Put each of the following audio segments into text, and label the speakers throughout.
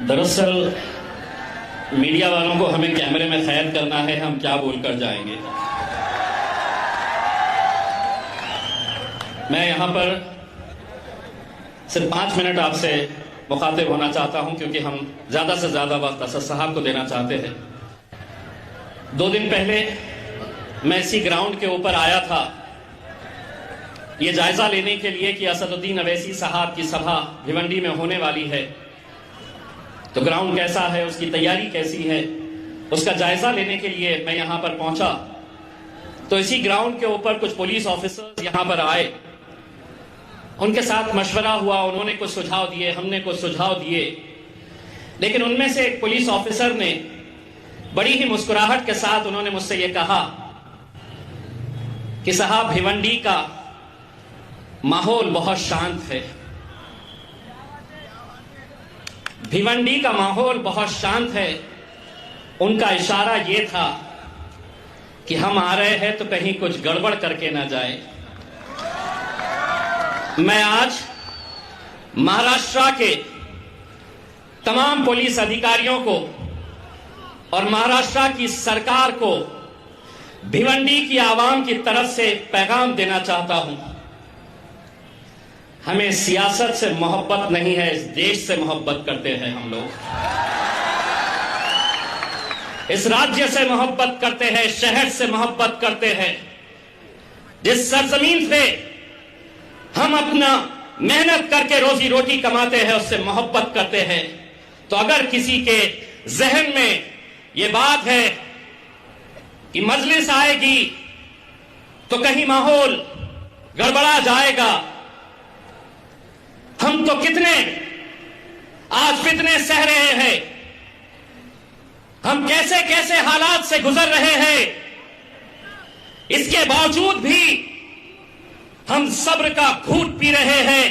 Speaker 1: दरअसल मीडिया वालों को हमें कैमरे में कैद करना है, हम क्या बोलकर जाएंगे। मैं यहां पर सिर्फ 5 मिनट आपसे मुखातिब होना चाहता हूं, क्योंकि हम ज्यादा से ज्यादा वक्त असद साहब को देना चाहते हैं। 2 दिन पहले मैं इसी ग्राउंड के ऊपर आया था ये जायजा लेने के लिए कि असदुद्दीन अवैसी साहब की सभा भिवंडी में होने वाली है, तो ग्राउंड कैसा है, उसकी तैयारी कैसी है, उसका जायजा लेने के लिए मैं यहां पर पहुंचा। तो इसी ग्राउंड के ऊपर कुछ पुलिस ऑफिसर्स यहां पर आए, उनके साथ मशवरा हुआ, उन्होंने कुछ सुझाव दिए, हमने कुछ सुझाव दिए, लेकिन उनमें से एक पुलिस ऑफिसर ने बड़ी ही मुस्कुराहट के साथ उन्होंने मुझसे यह कहा कि साहब भिवंडी का माहौल बहुत शांत है, भिवंडी का माहौल बहुत शांत है। उनका इशारा यह था कि हम आ रहे हैं तो कहीं कुछ गड़बड़ करके ना जाए। मैं आज महाराष्ट्र के तमाम पुलिस अधिकारियों को और महाराष्ट्र की सरकार को भिवंडी की आवाम की तरफ से पैगाम देना चाहता हूं। हमें सियासत से मोहब्बत नहीं है, इस देश से मोहब्बत करते हैं हम लोग, इस राज्य से मोहब्बत करते हैं, शहर से मोहब्बत करते हैं, जिस सरजमीन पे हम अपना मेहनत करके रोजी रोटी कमाते हैं उससे मोहब्बत करते हैं। तो अगर किसी के जहन में ये बात है कि मजलिस आएगी तो कहीं माहौल गड़बड़ा जाएगा, हम तो कितने आज फितने सह रहे हैं, हम कैसे कैसे हालात से गुजर रहे हैं, इसके बावजूद भी हम सब्र का घूंट पी रहे हैं,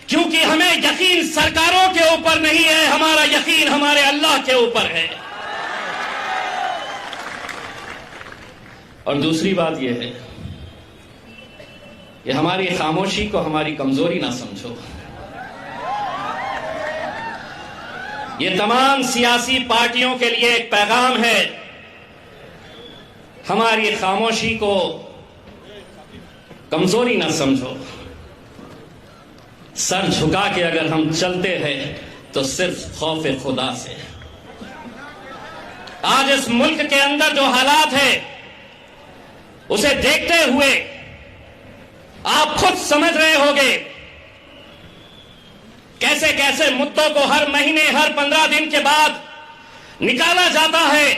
Speaker 1: क्योंकि हमें यकीन सरकारों के ऊपर नहीं है, हमारा यकीन हमारे अल्लाह के ऊपर है। और दूसरी बात यह है कि हमारी खामोशी को हमारी कमजोरी ना समझो। ये तमाम सियासी पार्टियों के लिए एक पैगाम है, हमारी खामोशी को कमजोरी ना समझो। सर झुका के अगर हम चलते हैं तो सिर्फ खौफ खुदा से। आज इस मुल्क के अंदर जो हालात है उसे देखते हुए आप खुद समझ रहे होंगे कैसे कैसे मुद्दों को हर महीने हर 15 दिन के बाद निकाला जाता है,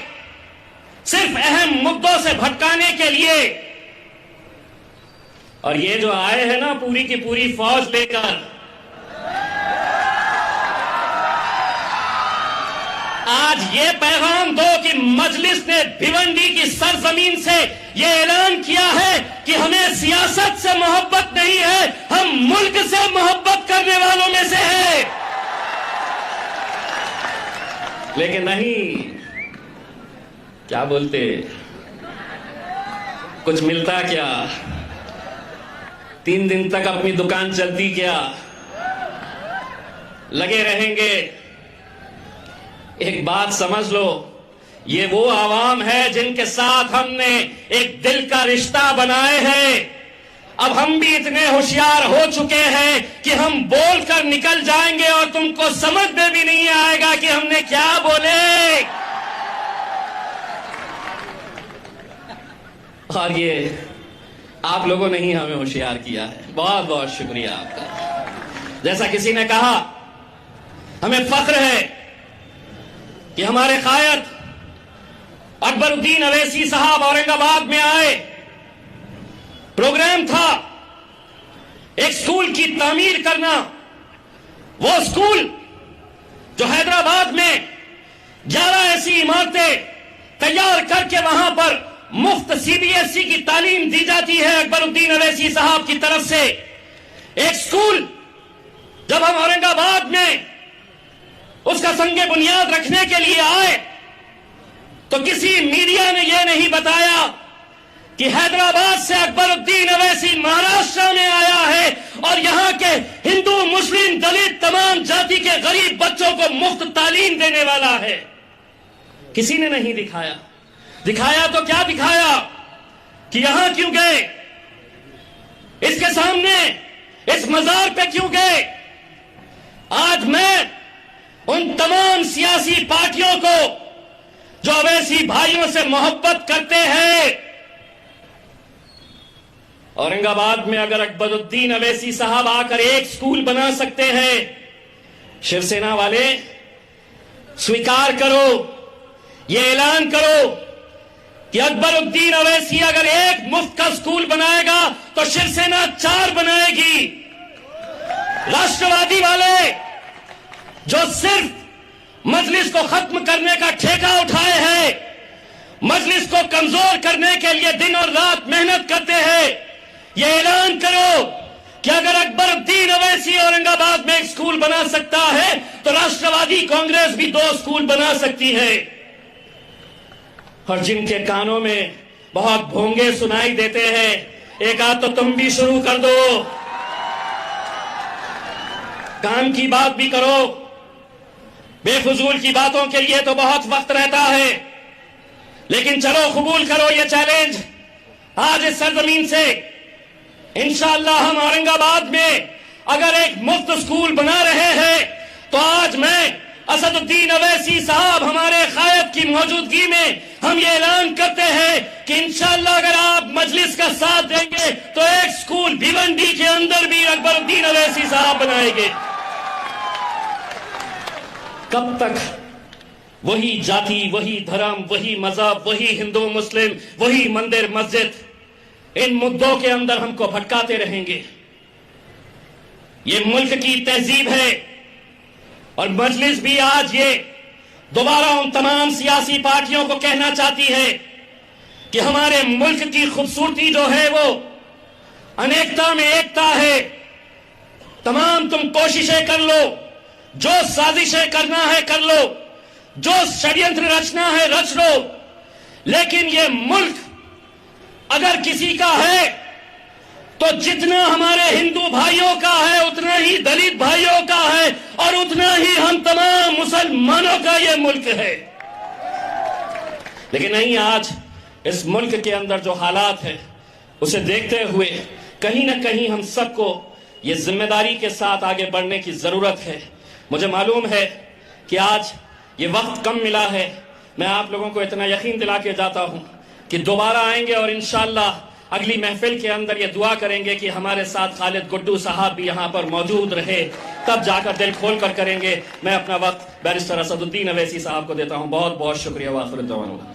Speaker 1: सिर्फ अहम मुद्दों से भटकाने के लिए। और ये जो आए हैं ना पूरी की पूरी फौज लेकर, आज ये पैगाम दो कि मजलिस ने भिवंडी की सरजमीन से ये ऐलान किया है कि हमें सियासत से मोहब्बत नहीं है, हम मुल्क से मोहब्बत करने वालों में से है। लेकिन नहीं, क्या बोलते, कुछ मिलता क्या, 3 दिन तक अपनी दुकान चलती क्या, लगे रहेंगे। एक बात समझ लो, ये वो आवाम है जिनके साथ हमने एक दिल का रिश्ता बनाए हैं। अब हम भी इतने होशियार हो चुके हैं कि हम बोलकर निकल जाएंगे और तुमको समझ में भी नहीं आएगा कि हमने क्या बोले। और ये आप लोगों ने ही हमें होशियार किया है, बहुत बहुत शुक्रिया आपका। जैसा किसी ने कहा, हमें फख्र है कि हमारे कायद अकबरुद्दीन अवैसी साहब औरंगाबाद में आए, प्रोग्राम था एक स्कूल की तामीर करना। वो स्कूल जो हैदराबाद में 11 ऐसी इमारतें तैयार करके वहां पर मुफ्त सीबीएसई की तालीम दी जाती है अकबरुद्दीन अवैसी साहब की तरफ से। एक स्कूल जब हम औरंगाबाद में उसका संगे बुनियाद रखने के लिए आए तो किसी मीडिया ने यह नहीं बताया कि हैदराबाद से अकबरुद्दीन अवैसी महाराष्ट्र में आया है और यहां के हिंदू, मुस्लिम, दलित, तमाम जाति के गरीब बच्चों को मुफ्त तालीम देने वाला है। किसी ने नहीं दिखाया। दिखाया तो क्या दिखाया कि यहां क्यों गए, इसके सामने इस मजार पे क्यों गए। आज मैं उन तमाम सियासी पार्टियों को जो अवैसी भाइयों से मोहब्बत करते हैं, औरंगाबाद में अगर अकबरुद्दीन अवैसी साहब आकर एक स्कूल बना सकते हैं, शिवसेना वाले स्वीकार करो, ये ऐलान करो कि अकबरुद्दीन अवैसी अगर एक मुफ्त का स्कूल बनाएगा तो शिवसेना 4 बनाएगी। राष्ट्रवादी वाले जो सिर्फ मजलिस को खत्म करने का ठेका उठाए हैं, मजलिस को कमजोर करने के लिए दिन और रात मेहनत करते हैं, ये ऐलान करो कि अगर अकबरुद्दीन अवैसी औरंगाबाद में एक स्कूल बना सकता है तो राष्ट्रवादी कांग्रेस भी 2 स्कूल बना सकती है। और जिनके कानों में बहुत भोंगे सुनाई देते हैं, एक आध तो तुम भी शुरू कर दो, काम की बात भी करो। बेफजूल की बातों के लिए तो बहुत वक्त रहता है, लेकिन चलो कबूल करो ये चैलेंज। आज इस सरजमीन से इंशाअल्लाह हम औरंगाबाद में अगर एक मुफ्त स्कूल बना रहे हैं तो आज मैं असदुद्दीन अवैसी साहब हमारे कायद की मौजूदगी में हम ये ऐलान करते हैं कि इंशाअल्लाह अगर आप मजलिस का साथ देंगे तो एक स्कूल भिवंडी के अंदर भी अकबरुद्दीन अवैसी साहब बनाएंगे। कब तक वही जाति, वही धर्म, वही मजहब, वही हिंदू मुस्लिम, वही मंदिर मस्जिद, इन मुद्दों के अंदर हमको भटकाते रहेंगे। ये मुल्क की तहजीब है और मजलिस भी आज ये दोबारा उन तमाम सियासी पार्टियों को कहना चाहती है कि हमारे मुल्क की खूबसूरती जो है वो अनेकता में एकता है। तमाम तुम कोशिशें कर लो, जो साजिशें करना है कर लो, जो षड्यंत्र रचना है रच लो, लेकिन ये मुल्क अगर किसी का है तो जितना हमारे हिंदू भाइयों का है उतना ही दलित भाइयों का है और उतना ही हम तमाम मुसलमानों का ये मुल्क है। लेकिन नहीं, आज इस मुल्क के अंदर जो हालात है उसे देखते हुए कहीं ना कहीं हम सबको ये जिम्मेदारी के साथ आगे बढ़ने की जरूरत है। मुझे मालूम है कि आज ये वक्त कम मिला है। मैं आप लोगों को इतना यकीन दिला के जाता हूं कि दोबारा आएंगे और इंशाअल्लाह अगली महफिल के अंदर ये दुआ करेंगे कि हमारे साथ खालिद गुड्डू साहब भी यहाँ पर मौजूद रहे, तब जाकर दिल खोल कर करेंगे। मैं अपना वक्त बैरिस्टर असदुद्दीन अवैसी साहब को देता हूँ। बहुत बहुत शुक्रिया। वाखिर दवाना।